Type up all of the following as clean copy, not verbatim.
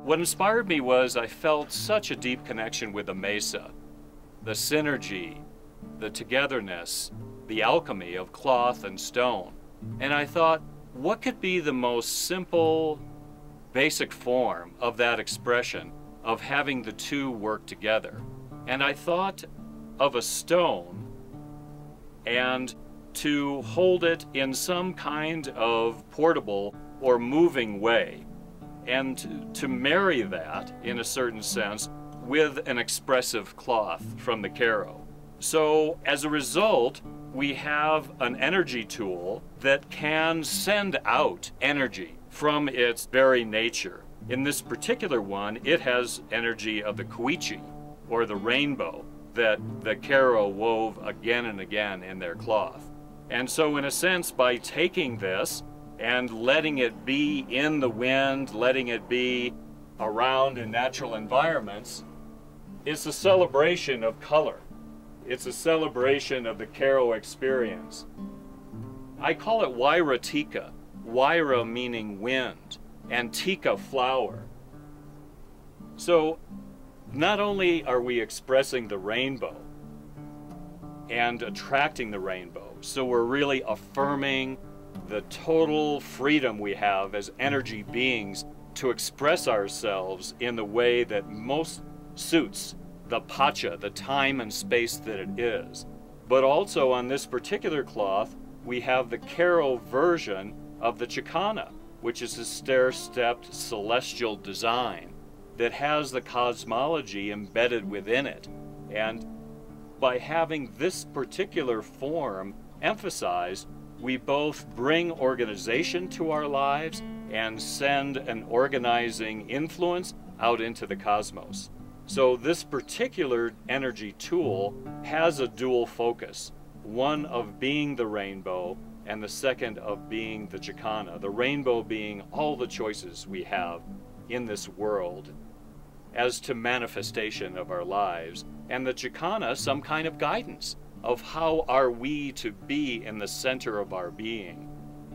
What inspired me was I felt such a deep connection with the mesa, the synergy, the togetherness, the alchemy of cloth and stone. And I thought, what could be the most simple, basic form of that expression of having the two work together? And I thought of a stone and to hold it in some kind of portable or moving way, and to marry that, in a certain sense, with an expressive cloth from the Karo. So as a result, we have an energy tool that can send out energy from its very nature. In this particular one, it has energy of the koichi, or the rainbow, that the Karo wove again and again in their cloth. And so in a sense, by taking this and letting it be in the wind, letting it be around in natural environments, it's a celebration of color. It's a celebration of the Karo experience. I call it Wayra tika, Wayra meaning wind, and tika flower. So not only are we expressing the rainbow and attracting the rainbow, so we're really affirming the total freedom we have as energy beings to express ourselves in the way that most suits the pacha, the time and space that it is. But also on this particular cloth, we have the Karo version of the Chicana, which is a stair-stepped celestial design that has the cosmology embedded within it. And by having this particular form emphasized, we both bring organization to our lives and send an organizing influence out into the cosmos. So this particular energy tool has a dual focus, one of being the rainbow and the second of being the Chicana, the rainbow being all the choices we have in this world as to manifestation of our lives, and the Chicana some kind of guidance of how are we to be in the center of our being.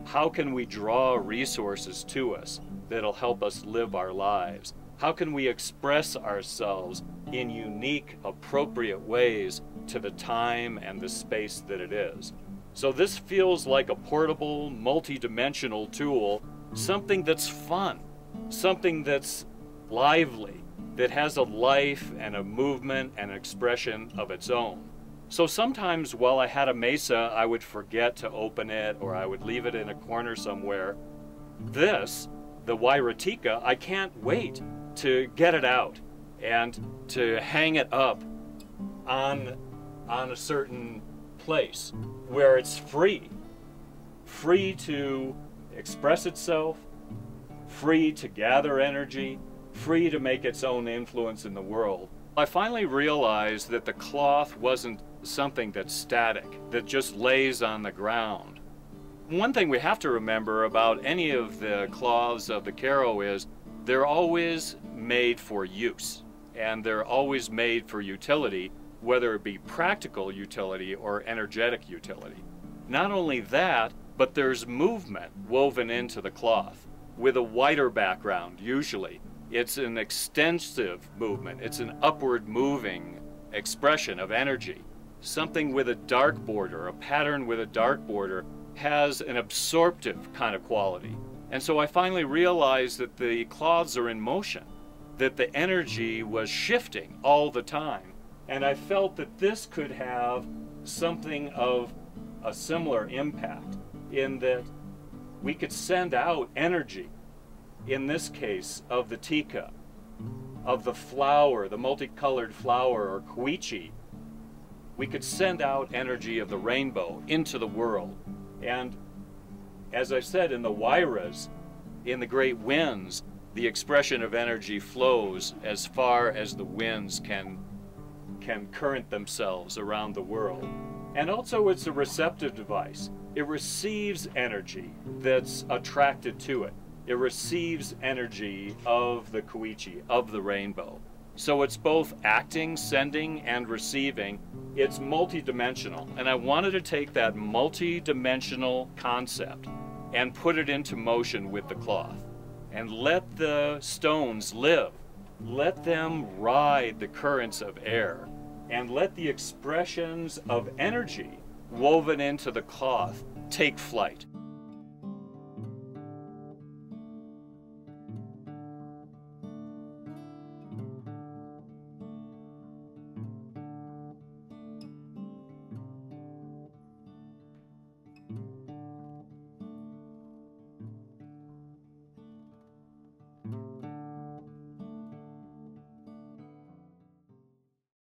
How can we draw resources to us that'll help us live our lives? How can we express ourselves in unique, appropriate ways to the time and the space that it is? So this feels like a portable, multi-dimensional tool, something that's fun, something that's lively, that has a life and a movement and an expression of its own. So sometimes while I had a mesa, I would forget to open it, or I would leave it in a corner somewhere. This, the Wayra tika, I can't wait to get it out and to hang it up on a certain place where it's free to express itself, free to gather energy, free to make its own influence in the world. I finally realized that the cloth wasn't something that's static, that just lays on the ground. One thing we have to remember about any of the cloths of the Karo is they're always made for use, and they're always made for utility, whether it be practical utility or energetic utility. Not only that, but there's movement woven into the cloth with a wider background usually. It's an extensive movement. It's an upward moving expression of energy. Something with a dark border, a pattern with a dark border, has an absorptive kind of quality. And so I finally realized that the cloths are in motion, that the energy was shifting all the time. And I felt that this could have something of a similar impact in that we could send out energy, in this case of the tika, of the flower, the multicolored flower or koichi. We could send out energy of the rainbow into the world. And as I said, in the Wayras, in the great winds, the expression of energy flows as far as the winds can current themselves around the world. And also it's a receptive device. It receives energy that's attracted to it. It receives energy of the koichi, of the rainbow. So it's both acting, sending, and receiving. It's multidimensional. And I wanted to take that multidimensional concept and put it into motion with the cloth. and let the stones live. Let them ride the currents of air, and let the expressions of energy woven into the cloth take flight.